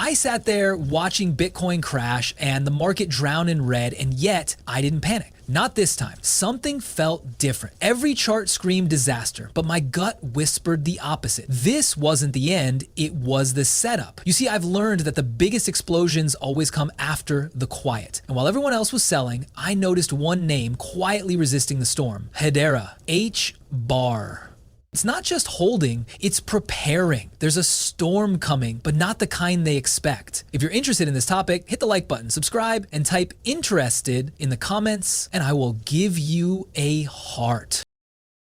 I sat there watching Bitcoin crash and the market drown in red, and yet I didn't panic. Not this time. Something felt different. Every chart screamed disaster, but my gut whispered the opposite. This wasn't the end, it was the setup. You see, I've learned that the biggest explosions always come after the quiet. And while everyone else was selling, I noticed one name quietly resisting the storm. Hedera HBAR. It's not just holding, it's preparing. There's a storm coming, but not the kind they expect. If you're interested in this topic, hit the like button, subscribe, and type interested in the comments, and I will give you a heart.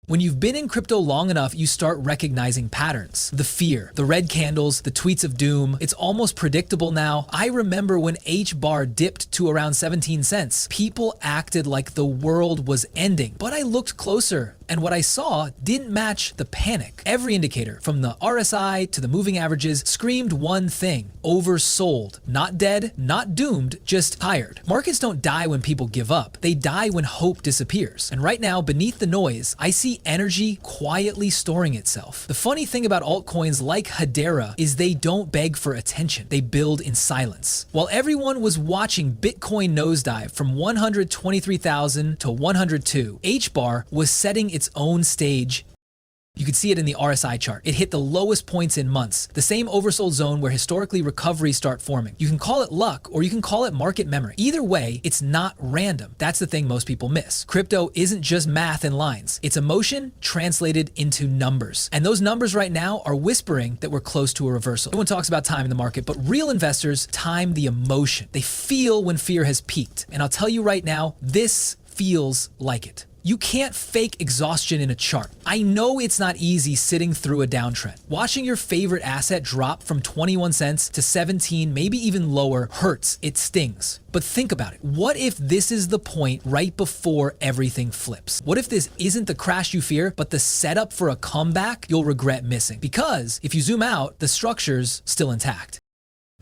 When you've been in crypto long enough, you start recognizing patterns. The fear, the red candles, the tweets of doom. It's almost predictable now. I remember when HBAR dipped to around 17 cents. People acted like the world was ending, but I looked closer and what I saw didn't match the panic. Every indicator, from the RSI to the moving averages, screamed one thing: oversold. Not dead, not doomed, just tired. Markets don't die when people give up. They die when hope disappears. And right now, beneath the noise, I see energy quietly storing itself. The funny thing about altcoins like Hedera is they don't beg for attention. They build in silence. While everyone was watching Bitcoin nosedive from 123,000 to 102, HBAR was setting its own stage. You could see it in the RSI chart. It hit the lowest points in months, the same oversold zone where historically recoveries start forming. You can call it luck or you can call it market memory. Either way, it's not random. That's the thing most people miss. Crypto isn't just math and lines. It's emotion translated into numbers. And those numbers right now are whispering that we're close to a reversal. Everyone talks about time in the market, but real investors time the emotion. They feel when fear has peaked. And I'll tell you right now, this feels like it. You can't fake exhaustion in a chart. I know it's not easy sitting through a downtrend. Watching your favorite asset drop from 21 cents to 17, maybe even lower, hurts, it stings. But think about it. What if this is the point right before everything flips? What if this isn't the crash you fear, but the setup for a comeback you'll regret missing? Because if you zoom out, the structure's still intact.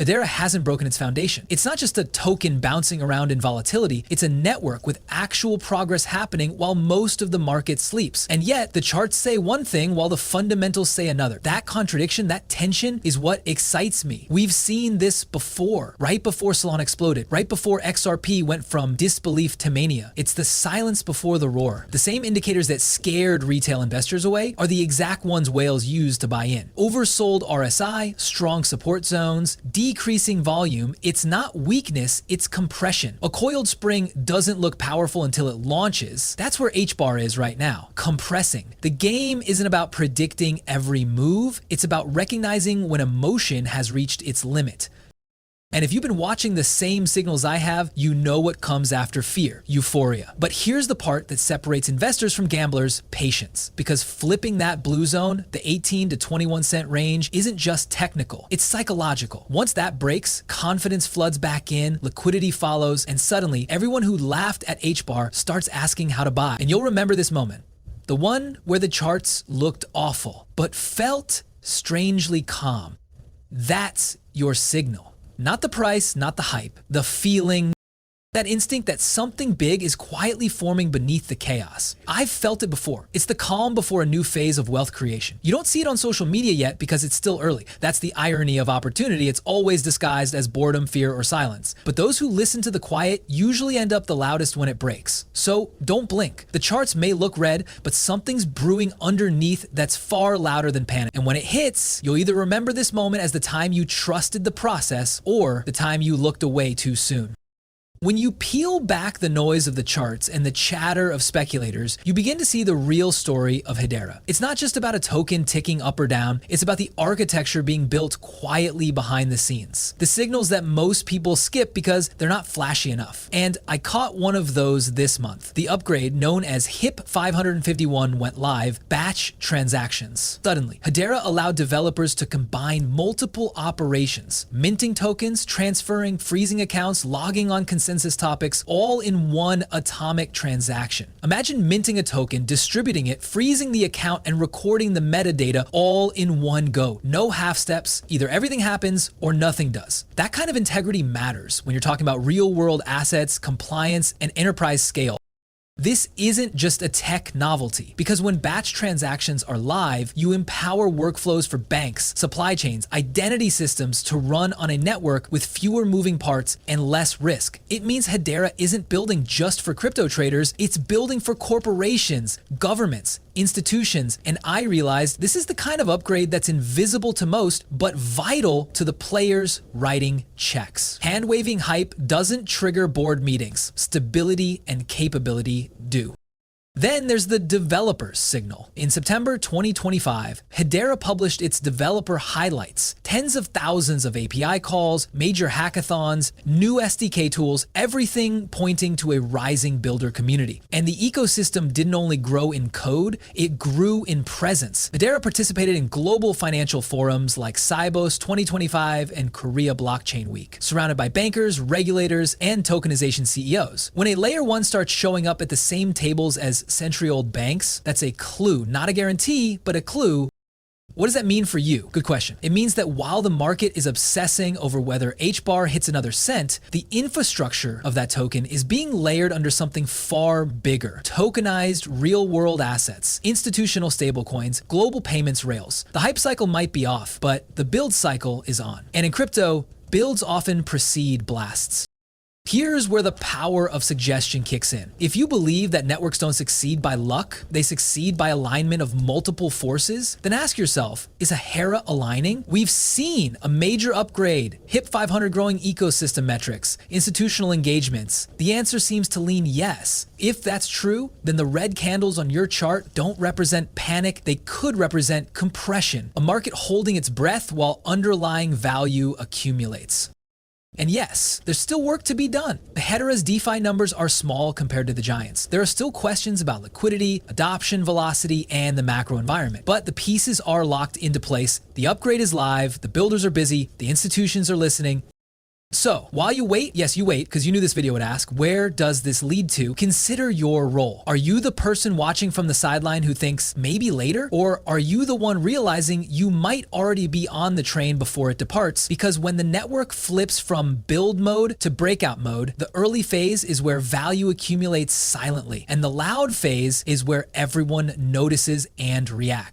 Hedera hasn't broken its foundation. It's not just a token bouncing around in volatility, it's a network with actual progress happening while most of the market sleeps. And yet, the charts say one thing while the fundamentals say another. That contradiction, that tension is what excites me. We've seen this before, right before Solana exploded, right before XRP went from disbelief to mania. It's the silence before the roar. The same indicators that scared retail investors away are the exact ones whales use to buy in. Oversold RSI, strong support zones, decreasing volume. It's not weakness, it's compression. A coiled spring doesn't look powerful until it launches. That's where HBAR is right now, compressing. The game isn't about predicting every move, it's about recognizing when emotion has reached its limit. And if you've been watching the same signals I have, you know what comes after fear: euphoria. But here's the part that separates investors from gamblers: patience. Because flipping that blue zone, the 18 to 21 cent range, isn't just technical, it's psychological. Once that breaks, confidence floods back in, liquidity follows, and suddenly everyone who laughed at HBAR starts asking how to buy. And you'll remember this moment. The one where the charts looked awful, but felt strangely calm. That's your signal. Not the price, not the hype, the feeling, that instinct that something big is quietly forming beneath the chaos. I've felt it before. It's the calm before a new phase of wealth creation. You don't see it on social media yet because it's still early. That's the irony of opportunity. It's always disguised as boredom, fear, or silence. But those who listen to the quiet usually end up the loudest when it breaks. So don't blink. The charts may look red, but something's brewing underneath that's far louder than panic. And when it hits, you'll either remember this moment as the time you trusted the process or the time you looked away too soon. When you peel back the noise of the charts and the chatter of speculators, you begin to see the real story of Hedera. It's not just about a token ticking up or down, it's about the architecture being built quietly behind the scenes. The signals that most people skip because they're not flashy enough. And I caught one of those this month. The upgrade, known as HIP 551, went live: batch transactions. Suddenly, Hedera allowed developers to combine multiple operations: minting tokens, transferring, freezing accounts, logging on consensus topics, all in one atomic transaction. Imagine minting a token, distributing it, freezing the account, and recording the metadata all in one go. No half steps, either everything happens or nothing does. That kind of integrity matters when you're talking about real world assets, compliance, and enterprise scale. This isn't just a tech novelty, because when batch transactions are live, you empower workflows for banks, supply chains, identity systems to run on a network with fewer moving parts and less risk. It means Hedera isn't building just for crypto traders, it's building for corporations, governments, institutions, and I realized this is the kind of upgrade that's invisible to most, but vital to the players writing checks. Hand-waving hype doesn't trigger board meetings. Stability and capability do. Then there's the developer's signal. In September 2025, Hedera published its developer highlights. Tens of thousands of API calls, major hackathons, new SDK tools, everything pointing to a rising builder community. And the ecosystem didn't only grow in code, it grew in presence. Hedera participated in global financial forums like Sibos 2025 and Korea Blockchain Week, surrounded by bankers, regulators, and tokenization CEOs. When a layer 1 starts showing up at the same tables as century-old banks, that's a clue, not a guarantee, but a clue. What does that mean for you? Good question. It means that while the market is obsessing over whether HBAR hits another cent, the infrastructure of that token is being layered under something far bigger. Tokenized real-world assets, institutional stablecoins, global payments rails. The hype cycle might be off, but the build cycle is on. And in crypto, builds often precede blasts. Here's where the power of suggestion kicks in. If you believe that networks don't succeed by luck, they succeed by alignment of multiple forces, then ask yourself, is a Hera aligning? We've seen a major upgrade, HIP 500 growing ecosystem metrics, institutional engagements. The answer seems to lean yes. If that's true, then the red candles on your chart don't represent panic, they could represent compression, a market holding its breath while underlying value accumulates. And yes, there's still work to be done. Hedera's DeFi numbers are small compared to the giants. There are still questions about liquidity, adoption velocity, and the macro environment. But the pieces are locked into place. The upgrade is live, the builders are busy, the institutions are listening. So, while you wait, yes, you wait, because you knew this video would ask, where does this lead to? Consider your role. Are you the person watching from the sideline who thinks maybe later? Or are you the one realizing you might already be on the train before it departs? Because when the network flips from build mode to breakout mode, the early phase is where value accumulates silently, and the loud phase is where everyone notices and reacts.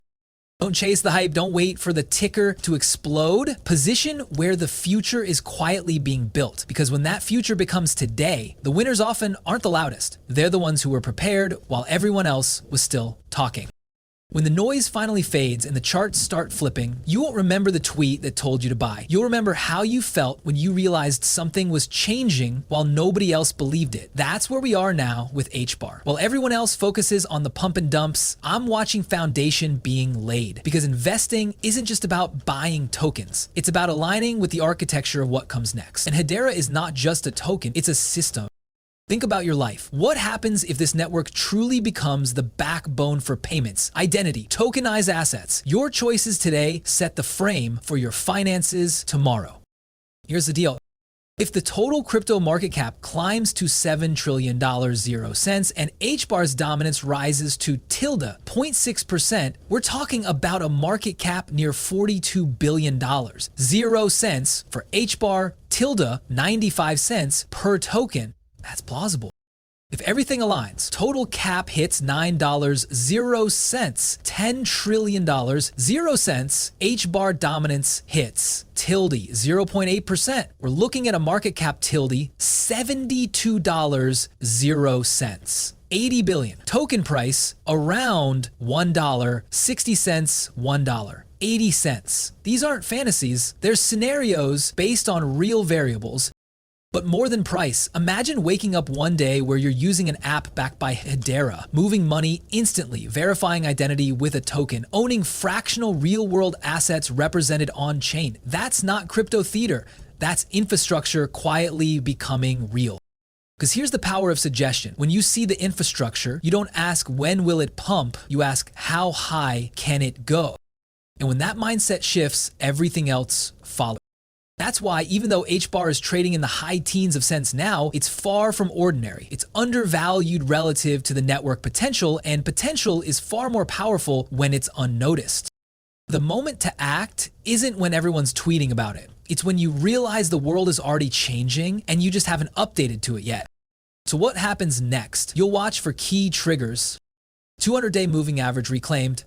Don't chase the hype, don't wait for the ticker to explode. Position where the future is quietly being built, because when that future becomes today, the winners often aren't the loudest. They're the ones who were prepared while everyone else was still talking. When the noise finally fades and the charts start flipping, you won't remember the tweet that told you to buy. You'll remember how you felt when you realized something was changing while nobody else believed it. That's where we are now with HBAR. While everyone else focuses on the pump and dumps, I'm watching foundation being laid, because investing isn't just about buying tokens. It's about aligning with the architecture of what comes next. And Hedera is not just a token, it's a system. Think about your life. What happens if this network truly becomes the backbone for payments, identity, tokenized assets? Your choices today set the frame for your finances tomorrow. Here's the deal. If the total crypto market cap climbs to $7 trillion 0 cents and HBAR's dominance rises to tilde 0.6%, we're talking about a market cap near $42 billion. 0 cents for HBAR, tilde 95 cents per token. That's plausible. If everything aligns, total cap hits $9 0 cents, $10 trillion 0 cents, HBAR dominance hits tilde 0.8%. We're looking at a market cap tilde $72 0 cents. 80 billion. Token price around $1, 60 cents, $1. 80 cents. These aren't fantasies. They're scenarios based on real variables. But more than price, imagine waking up one day where you're using an app backed by Hedera, moving money instantly, verifying identity with a token, owning fractional real-world assets represented on-chain. That's not crypto theater. That's infrastructure quietly becoming real. Because here's the power of suggestion. When you see the infrastructure, you don't ask when will it pump, you ask how high can it go? And when that mindset shifts, everything else follows. That's why even though HBAR is trading in the high teens of cents now, it's far from ordinary. It's undervalued relative to the network potential, and potential is far more powerful when it's unnoticed. The moment to act isn't when everyone's tweeting about it. It's when you realize the world is already changing and you just haven't updated to it yet. So what happens next? You'll watch for key triggers. 200-day moving average reclaimed,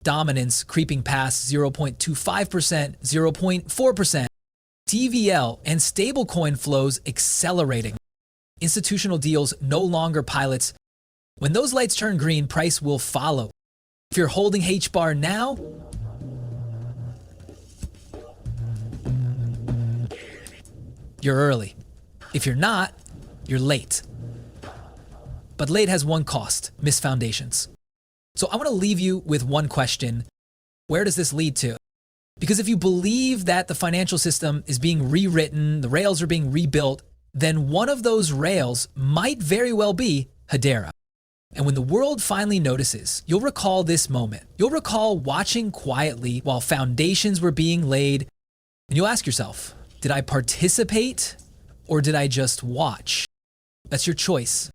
dominance creeping past 0.25%, 0.4%, TVL and stablecoin flows accelerating. Institutional deals no longer pilots. When those lights turn green, price will follow. If you're holding HBAR now, you're early. If you're not, you're late. But late has one cost: missed foundations. So I want to leave you with one question. Where does this lead to? Because if you believe that the financial system is being rewritten, the rails are being rebuilt, then one of those rails might very well be Hedera. And when the world finally notices, you'll recall this moment. You'll recall watching quietly while foundations were being laid, and you'll ask yourself, did I participate or did I just watch? That's your choice.